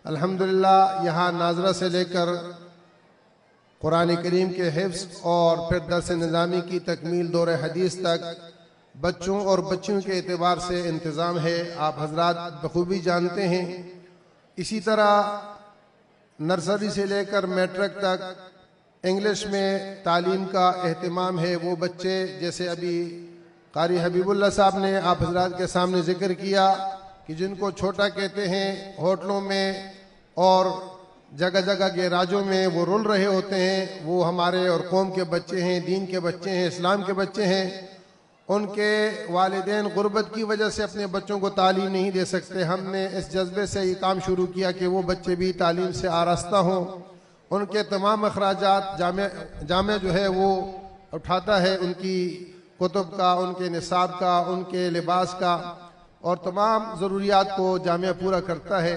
अल्हम्दुलिल्लाह यहाँ नाजरा से लेकर कुरान करीम के हिफ्ज़ और फिर दर्स निज़ामी की तकमील दौर हदीस तक बच्चों और बच्चियों के एतबार से इंतज़ाम है, आप हजरात बखूबी जानते हैं। इसी तरह नर्सरी से लेकर मैट्रिक तक इंग्लिश में तालीम का एहतमाम है। वो बच्चे जैसे अभी कारी हबीबुल्लाह साहब ने आप हजरात के सामने जिक्र किया कि जिनको छोटा कहते हैं, होटलों में और जगह जगह गैराजों में वो रुल रहे होते हैं, वो हमारे और कौम के बच्चे हैं, दीन के बच्चे हैं, इस्लाम के बच्चे हैं। उनके वालिदैन गुर्बत की वजह से अपने बच्चों को तालीम नहीं दे सकते। हमने इस जज्बे से ये काम शुरू किया कि वो बच्चे भी तालीम से आरास्ता हों। उनके तमाम अखराजात जामे जो है वो उठाता है, उनकी कुतुब का, उनके निसाब का, उनके लिबास का और तमाम ज़रूरियात को जामिया पूरा करता है।